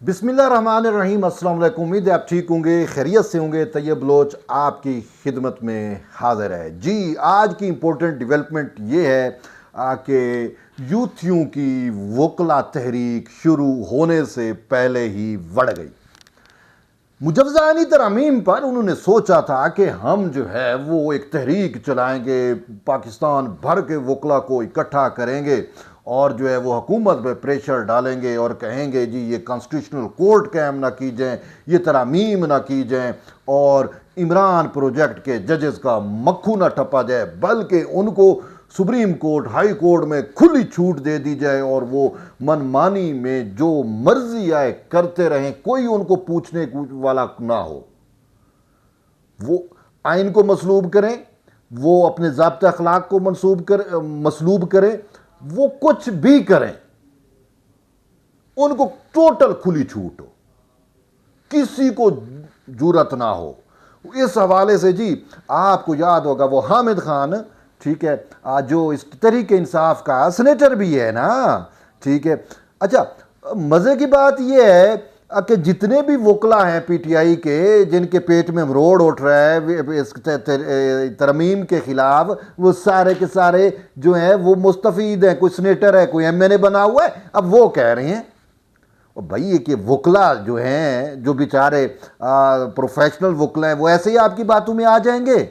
बिस्मिल्लाहिर्रहमानिर्रहीम। अस्सलाम वालेकुम। उम्मीद है आप ठीक होंगे, खैरियत से होंगे। तैयब बलोच आपकी खिदमत में हाजिर है जी। आज की इम्पोर्टेंट डेवलपमेंट ये है कि यूथियों की वकला तहरीक शुरू होने से पहले ही बढ़ गई। मुजवज़ानी तरमीम पर उन्होंने सोचा था कि हम जो है वो एक तहरीक चलाएंगे, पाकिस्तान भर के वकला को इकट्ठा करेंगे और जो है वो हुकूमत पे प्रेशर डालेंगे और कहेंगे जी ये कॉन्स्टिट्यूशनल कोर्ट कायम ना की जाए, ये तरामीम ना की जाए और इमरान प्रोजेक्ट के जजेस का मक्खू ना टपा जाए, बल्कि उनको सुप्रीम कोर्ट, हाई कोर्ट में खुली छूट दे दी जाए और वो मनमानी में जो मर्जी आए करते रहें, कोई उनको पूछने वाला ना हो। वो आइन को मसलूब करें, वो अपने ज़ाब्ता अखलाक को मसलूब करें, वो कुछ भी करें, उनको टोटल खुली छूट हो, किसी को जुरत ना हो। इस हवाले से जी आपको याद होगा वो हामिद खान, ठीक है, जो इस तहरीक इंसाफ का सेनेटर भी है ना, ठीक है। अच्छा, मज़े की बात यह है कि जितने भी वकला हैं पीटीआई के जिनके पेट में मरोड़ उठ रहा है इस तरमीम के खिलाफ, वो सारे के सारे जो हैं वो मुस्तफीद हैं। कोई सेनेटर है, कोई एमएनए बना हुआ है। अब वो कह रहे हैं और भाई ये कि वकला जो हैं, जो बेचारे प्रोफेशनल वकला हैं, वो ऐसे ही आपकी बातों में आ जाएंगे।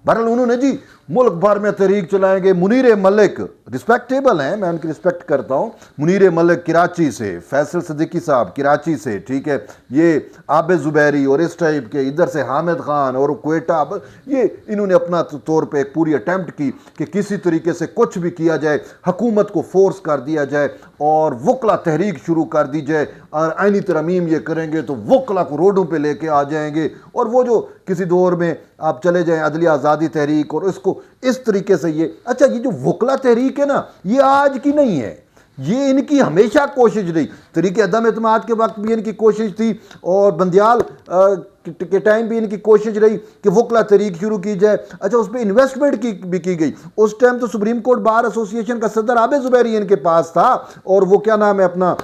बहरहाल उन्होंने जी मुल्क भर में तहरीक चलाएंगे। मुनीर मलिक रिस्पेक्टेबल हैं, मैं उनकी रिस्पेक्ट करता हूँ। मुनीर मलिक कराची से, फैसल सिद्दीकी साहब कराची से, ठीक है, ये आबिद ज़ुबैरी और इस टाइप के, इधर से हामिद खान और क्वेटा, ये इन्होंने अपना तौर पे एक पूरी अटैम्प्ट की कि किसी तरीके से कुछ भी किया जाए, हुकूमत को फोर्स कर दिया जाए और वकला तहरीक शुरू कर दी जाए और आइनी तरमीम ये करेंगे तो वकला को रोडों पे लेके आ जाएंगे। और वो जो किसी दौर में आप चले जाएं अदलिया आज़ादी तहरीक और इसको इस तरीके से ये, अच्छा ये जो वकला तहरीक है ना, ये आज की नहीं है, ये इनकी हमेशा कोशिश रही। तरीके अदम एतमाद के वक्त भी इनकी कोशिश थी और बंदियाल के टाइम भी इनकी कोशिश रही कि वकला तहरीक शुरू की जाए। अच्छा, उस पर इन्वेस्टमेंट भी की गई। उस टाइम तो सुप्रीम कोर्ट बार एसोसिएशन का सदर आबिद ज़ुबैरी इनके पास था और वो क्या नाम है अपना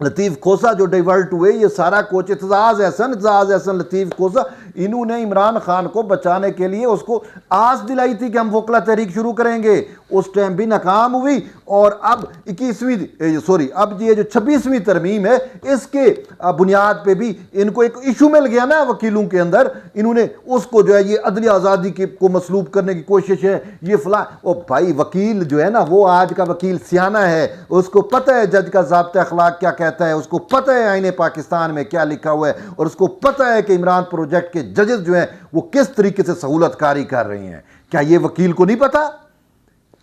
लतीफ़ खोसा जो डाइवर्ट हुए, ये सारा कोच एतजाज़ एहसन लतीफ़ खोसा, इन्होंने इमरान खान को बचाने के लिए उसको आस दिलाई थी कि हम वकला तहरीक शुरू करेंगे। उस टाइम भी नाकाम हुई और अब अब ये जो 26वीं तरमीम है इसके बुनियाद पे भी इनको एक इशू मिल गया ना वकीलों के अंदर, इन्होंने उसको जो है ये अदली आज़ादी को मसलूब करने की कोशिश है, ये फला। ओ भाई, वकील जो है ना, वो आज का वकील सियाना है, उसको पता है जज का ज़ाब्ता अखलाक क्या कहता है, उसको पता है आईने पाकिस्तान में क्या लिखा हुआ है और उसको पता है कि इमरान प्रोजेक्ट के जजेस जो हैं वो किस तरीके से सहूलतकारी कर रही हैं। क्या ये वकील को नहीं पता?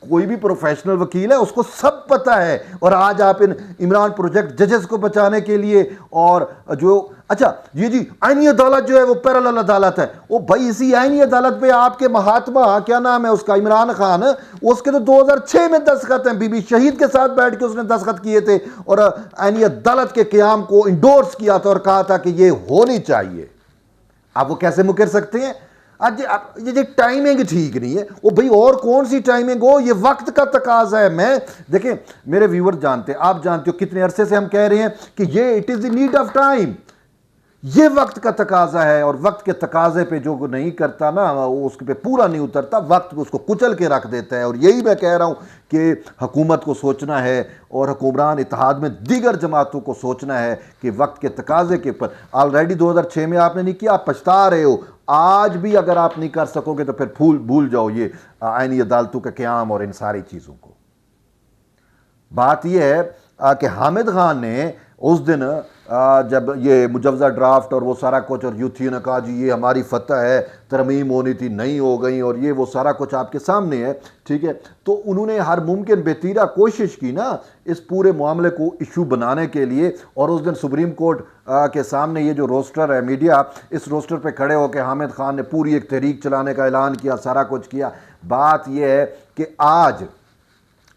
कोई भी प्रोफेशनल वकील है उसको सब पता है। और आज आप इन इमरान प्रोजेक्ट जजेस को बचाने के लिए और जो, अच्छा ये जी आईनी अदालत जो है वो पैरेलल अदालत है, वो भाई इसी आईनी अदालत पे आपके महात्मा, क्या नाम है उसका, इमरान खान, उसके तो 2006 में दस्तखत हैं। बीबी शहीद के साथ बैठ के उसने दस्तखत किए थे और आईनी अदालत के क़याम को इंडोर्स किया था और कहा था कि ये होनी चाहिए। आप वो कैसे मुकर सकते हैं? आज ये टाइमिंग ठीक नहीं है। वो भाई और कौन सी टाइमिंग हो, ये वक्त का तकाजा है। मैं देखें, मेरे व्यूअर जानते हैं, आप जानते हो कितने अरसे से हम कह रहे हैं कि ये it is the need of time, ये वक्त का तकाजा है। और वक्त के तकाजे पे जो नहीं करता ना, उसके पे पूरा नहीं उतरता, वक्त उसको कुचल के रख देता है। और यही मैं कह रहा हूँ कि हुकूमत को सोचना है और हुक्मरान इत्तेहाद में दीगर जमातों को सोचना है कि वक्त के तकाजे के ऊपर, ऑलरेडी 2006 में आपने नहीं किया, आप पछता रहे हो। आज भी अगर आप नहीं कर सकोगे तो फिर भूल जाओ ये आईनी अदालतों का क़याम और इन सारी चीज़ों को। बात यह है कि हामिद खान ने उस दिन जब ये मुजवज़ा ड्राफ्ट और वो सारा कुछ, और यूथियों ने कहा जी ये हमारी फतह है, तरमीम होनी थी, नहीं हो गई, और ये वो सारा कुछ आपके सामने है, ठीक है। तो उन्होंने हर मुमकिन बेतीरा कोशिश की ना इस पूरे मामले को इशू बनाने के लिए। और उस दिन सुप्रीम कोर्ट के सामने ये जो रोस्टर है मीडिया, इस रोस्टर पे खड़े होकर हामिद खान ने पूरी एक तहरीक चलाने का ऐलान किया, सारा कुछ किया। बात यह है कि आज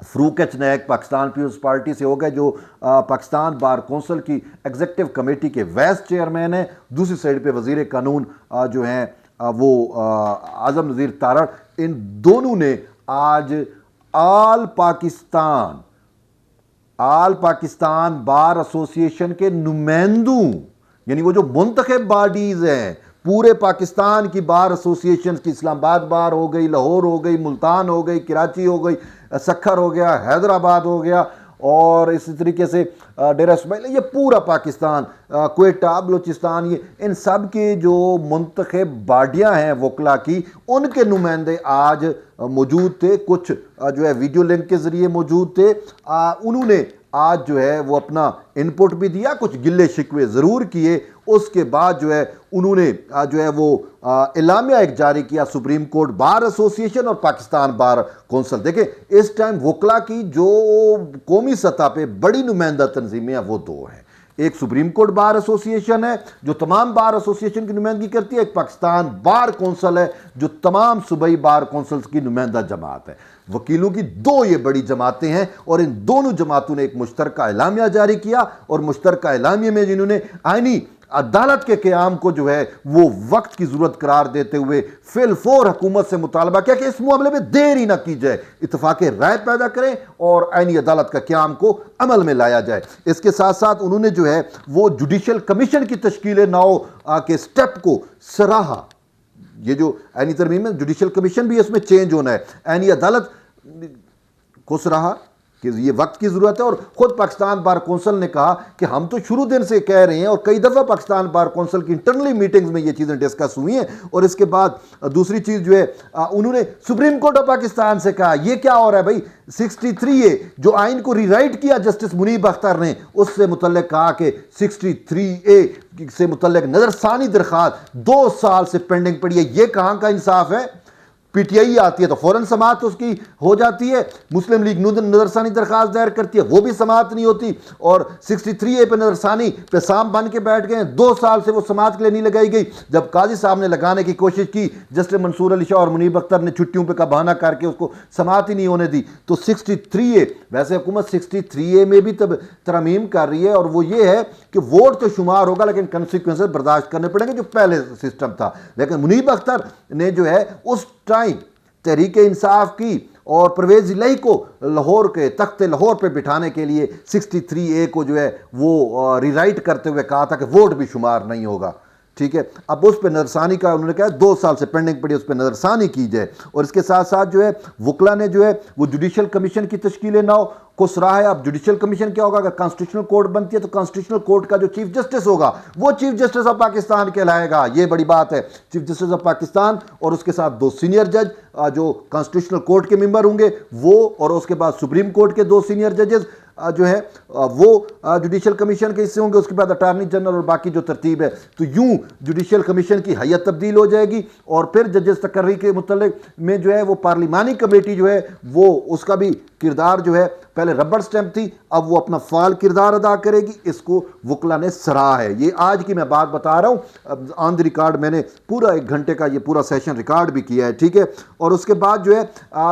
फ़रूक एच नायक पाकिस्तान पीपल्स पार्टी से हो गए, जो पाकिस्तान बार कौंसिल की एग्जीक्यूटिव कमेटी के वाइस चेयरमैन हैं। दूसरी साइड पे वज़ीर कानून जो हैं वो आज़म नज़ीर तारड़, इन दोनों ने आज आल पाकिस्तान आल पाकिस्तान बार एसोसिएशन के नुमाइंदों, यानी वो जो मुंतखब बॉडीज हैं पूरे पाकिस्तान की बार एसोसिएशन की, इस्लामाबाद बार हो गई, लाहौर हो गई, मुल्तान हो गई, कराची हो गई, सखर हो गया, हैदराबाद हो गया, और इसी तरीके से डेरा इस्माइल, ये पूरा पाकिस्तान, क्वेटा, बलूचिस्तान, ये इन सब के जो मुंतखब बॉडियाँ हैं वकला की, उनके नुमाइंदे आज मौजूद थे। कुछ जो है वीडियो लिंक के ज़रिए मौजूद थे। उन्होंने आज जो है वो अपना इनपुट भी दिया, कुछ गिल्ले शिकवे ज़रूर किए। उसके बाद जो है उन्होंने जो है वो एलामिया एक जारी किया, सुप्रीम कोर्ट बार एसोसिएशन और पाकिस्तान बार कौंसिल। देखिए इस टाइम वकला की जो कौमी सतह पे बड़ी नुमाइंदा तंजीमें हैं वो दो हैं। एक सुप्रीम कोर्ट बार एसोसिएशन है जो तमाम बार एसोसिएशन की नुमाइंदगी करती है, एक पाकिस्तान बार कौंसिल है जो तमाम सूबाई बार कौंसिल्स की नुमाइंदा जमात है। वकीलों की दो ये बड़ी जमातें हैं और इन दोनों जमातों ने एक मुश्तरका एलामिया जारी किया, और मुश्तरका एलामिया में जिन्होंने आईनी अदालत के क़याम को जो है वो वक्त की ज़रूरत करार देते हुए फिलफोर हुकूमत से मुतालबा किया कि इस मामले में देर ही ना की जाए, इत्तफाक़ राय पैदा करें और आईनी अदालत का क़याम को अमल में लाया जाए। इसके साथ साथ उन्होंने जो है वो जुडिशल कमीशन की तश्कील नौ के स्टेप को सराहा। ये जो आईनी तरमीम में जुडिशल कमीशन भी इसमें चेंज होना है, आईनी अदालत को सराहा कि ये वक्त की ज़रूरत है। और ख़ुद पाकिस्तान बार कौंसिल ने कहा कि हम तो शुरू दिन से कह रहे हैं, और कई दफ़ा पाकिस्तान बार कौंसिल की इंटरनली मीटिंग्स में ये चीज़ें डिस्कस हुई हैं। और इसके बाद दूसरी चीज़ जो है उन्होंने सुप्रीम कोर्ट ऑफ पाकिस्तान से कहा ये क्या हो रहा है भाई, 63A जो आइन को रीराइट किया जस्टिस मुनीब अख्तर ने, उससे मुतल्लिक कहा कि 63A से मुतल्लिक नज़रसानी दरख्वास्त 2 साल से पेंडिंग पड़ी है। ये कहाँ का इंसाफ है? पीटीआई आती है तो फौरन समाअत उसकी हो जाती है, मुस्लिम लीग नजरसानी दरख्वास्त दायर करती है वो भी समाअत नहीं होती, और 63A पे नजरसानी पे साम बन के बैठ गए। 2 साल से वो समाअत के लिए नहीं लगाई गई। जब काजी साहब ने लगाने की कोशिश की, जस्टिस मंसूर अली शाह और मुनीब अख्तर ने छुट्टियों पे का बहाना करके उसको समाअत ही नहीं होने दी। तो 63A, वैसे हुकूमत 63A में भी तब तरमीम कर रही है, और वो ये है कि वोट तो शुमार होगा लेकिन कंसिक्वेंसेस बर्दाश्त करने पड़ेंगे जो पहले सिस्टम था। लेकिन मुनीब अख्तर ने जो है उस टाइम तहरीक इंसाफ की और परवेज इलाही को लाहौर के तख्ते लाहौर पे बिठाने के लिए 63A को जो है वो रीराइट करते हुए कहा था कि वोट भी शुमार नहीं होगा। ठीक है, अब उस पर नजरसानी का उन्होंने कहा 2 साल से पेंडिंग पड़ी, उस पर नजरसानी की जाए। और इसके साथ साथ जो है वकला ने जो है वो जुडिशल कमीशन की तश्कील नौ को सराहा है। अब जुडिशल कमीशन क्या होगा? अगर कॉन्स्टिट्यूशनल कोर्ट बनती है तो कॉन्स्टिट्यूशनल कोर्ट का जो चीफ जस्टिस होगा वो चीफ जस्टिस ऑफ पाकिस्तान कहलाएगा। ये बड़ी बात है, चीफ जस्टिस ऑफ पाकिस्तान, और उसके साथ 2 सीनियर जज जो कॉन्स्टिट्यूशनल कोर्ट के मेंबर होंगे वो, और उसके बाद सुप्रीम कोर्ट के 2 सीनियर जजेस जो है वो जुडिशल कमीशन के हिस्से होंगे। उसके बाद अटॉर्नी जनरल और बाकी जो तरतीब है, तो यूं जुडिशल कमीशन की हैयत तब्दील हो जाएगी। और फिर जजेस तकर्री के मुतल्लिक में जो है वो पार्लिमानी कमेटी जो है वो उसका भी किरदार जो है, पहले रबड़ स्टैंप थी, अब वो अपना फाल किरदार अदा करेगी। इसको वकला ने सराहा है। ये आज की मैं बात बता रहा हूँ, ऑन द रिकॉर्ड मैंने पूरा 1 घंटे का ये पूरा सेशन रिकॉर्ड भी किया है। ठीक है, और उसके बाद जो है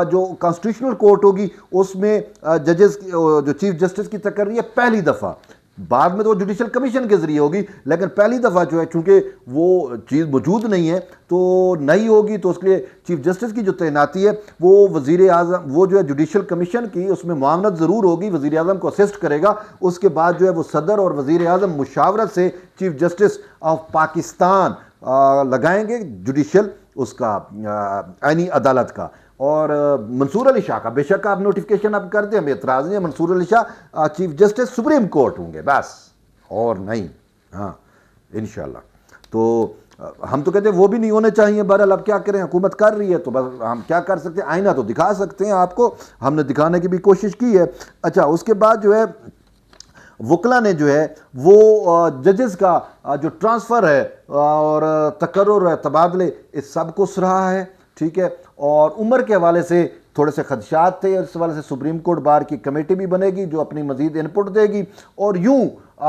जो कॉन्स्टिट्यूशनल कोर्ट होगी उसमें जजेस जो चीफ जस्टिस की तकर्री है पहली दफ़ा, बाद में तो जुडिशल कमीशन के जरिए होगी, लेकिन पहली दफ़ा जो है चूंकि वो चीज़ मौजूद नहीं है तो नहीं होगी, तो उसके लिए चीफ जस्टिस की जो तैनाती है वो वज़ीर आज़म, वो जो है जुडिशल कमीशन की उसमें मामलत ज़रूर होगी, वज़ीर आज़म को असिस्ट करेगा। उसके बाद जो है वो सदर और वज़ीर आज़म मुशावरत से चीफ जस्टिस ऑफ पाकिस्तान लगाएंगे जुडिशल उसका आईनी अदालत का। और मंसूर अली शाह का बेशक आप नोटिफिकेशन आप कर दें, हमें एतराज़ नहीं है। Mansoor Ali Shah chief justice supreme court होंगे बस, और नहीं। हाँ इंशाल्लाह, तो हम तो कहते हैं वो भी नहीं होने चाहिए। बहरहाल अब क्या करें, हुकूमत कर रही है तो बस हम क्या कर सकते हैं, आईना तो दिखा सकते हैं आपको, हमने दिखाने की भी कोशिश की है। अच्छा, उसके बाद जो है वकला ने जो है वो जजेस का जो ट्रांसफ़र है और तकर्रुर है, तबादले, इस सब को सराहा है। ठीक है, और उम्र के हवाले से थोड़े से खदशात थे, इस हवाले से सुप्रीम कोर्ट बार की कमेटी भी बनेगी जो अपनी मजीद इनपुट देगी। और यूं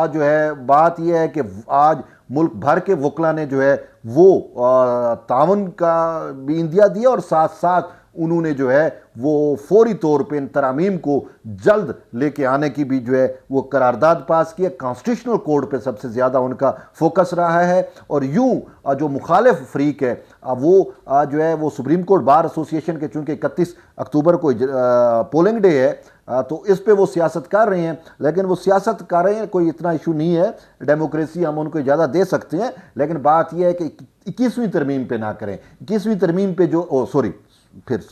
जो है बात यह है कि आज मुल्क भर के वकला ने जो है वो तावन का भी इंदिया दिया, और साथ साथ उन्होंने जो है वो फौरी तौर पे इन तरामीम को जल्द लेके आने की भी जो है वो करारदाद पास की है। कॉन्स्टिट्यूशनल कोड पे सबसे ज़्यादा उनका फोकस रहा है और यूं जो मुखालिफ फ्रीक है वो जो है वो सुप्रीम कोर्ट बार एसोसिएशन के, चूंकि 31 अक्टूबर को पोलिंग डे है, तो इस पे वो सियासत कर रहे हैं। लेकिन वो सियासत कर रहे हैं, कोई इतना इशू नहीं है, डेमोक्रेसी हम उनको इजाज़त दे सकते हैं। लेकिन बात यह है कि 21वीं तरमीम पे ना करें। 21वीं तरमीम पे जो सॉरी फिर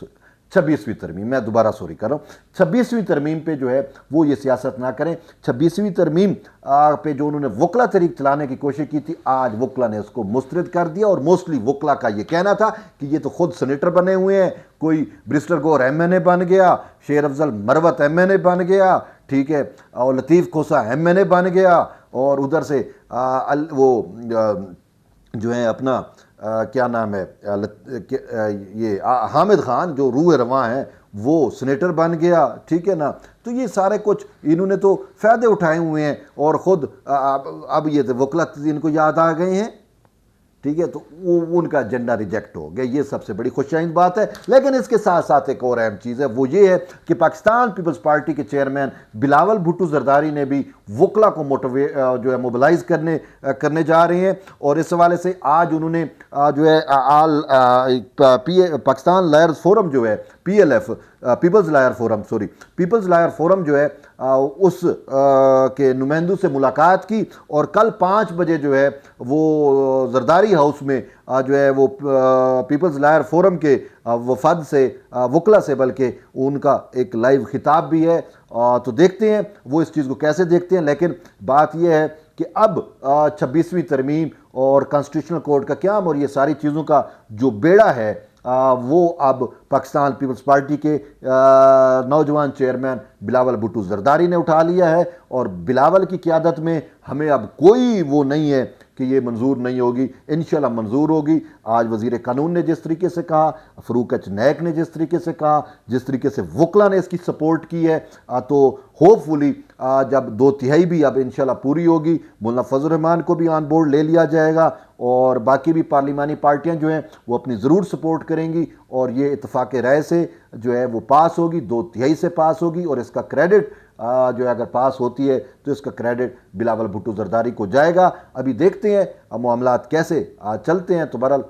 26वीं तरमीम, मैं दोबारा सॉरी कर रहा हूँ, 26वीं तरमीम पे जो है वो ये सियासत ना करें। 26वीं तरमीम पे जो उन्होंने वकला तरीक चलाने की कोशिश की थी, आज वकला ने उसको मुस्तरद कर दिया। और मोस्टली वकला का ये कहना था कि ये तो खुद सेनेटर बने हुए हैं, कोई ब्रिस्टर गौर MNA बन गया, शेर अफजल मरवत MNA बन गया, ठीक है, और लतीफ़ खोसा MNA बन गया, और उधर से जो है अपना क्या नाम है ये हामिद खान जो रूह रवां है वो सेनेटर बन गया, ठीक है ना। तो ये सारे कुछ इन्होंने तो फ़ायदे उठाए हुए हैं और ख़ुद अब ये वकला इनको याद आ गए हैं, ठीक है। तो वो उनका एजेंडा रिजेक्ट हो गया, ये सबसे बड़ी खुशआइंद बात है। लेकिन इसके साथ साथ एक और अहम चीज़ है, वो ये है कि पाकिस्तान पीपल्स पार्टी के चेयरमैन बिलावल भुट्टो जरदारी ने भी वकला को जो है मोबिलाइज करने जा रहे हैं। और इस हवाले से आज उन्होंने जो है पाकिस्तान लॉयर्स फोरम जो है PLF, पीपल्स लॉयर फोरम जो है उस के नुमाइंदों से मुलाकात की और कल 5 बजे जो है वो जरदारी हाउस में जो है वो पीपल्स लॉयर फोरम के वफद से वकला से बल्कि उनका एक लाइव खिताब भी है। तो देखते हैं वो इस चीज़ को कैसे देखते हैं। लेकिन बात यह है कि अब 26वीं तरमीम और कॉन्स्टिट्यूशनल कोड का क्या और ये सारी चीज़ों का जो बेड़ा है वो अब पाकिस्तान पीपल्स पार्टी के नौजवान चेयरमैन बिलावल भुट्टो जरदारी ने उठा लिया है। और बिलावल की क़यादत में हमें अब कोई वो नहीं है कि ये मंजूर नहीं होगी, इंशाल्लाह मंजूर होगी। आज वज़ीर कानून ने जिस तरीके से कहा, फ़रूक एच नैक ने जिस तरीके से कहा, जिस तरीके से वकला ने इसकी सपोर्ट की है, तो होपफुली जब 2/3 भी अब इंशाल्लाह पूरी होगी, मुल्ला फजल रहमान को भी ऑन बोर्ड ले लिया जाएगा और बाकी भी पार्लिमानी पार्टियां जो हैं वो अपनी ज़रूर सपोर्ट करेंगी और ये इत्तफाक़ राय से जो है वो पास होगी, 2/3 से पास होगी। और इसका क्रेडिट जो है अगर पास होती है तो इसका क्रेडिट बिलावल भुट्टो जरदारी को जाएगा। अभी देखते हैं मामलात कैसे चलते हैं। तो बहरहाल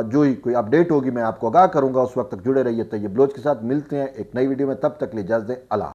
जो ही कोई अपडेट होगी मैं आपको आगाह करूँगा। उस वक्त तक जुड़े रहिए तैयब बलोच के साथ। मिलते हैं एक नई वीडियो में, तब तक ले इजाज़त दें। अल्लाह।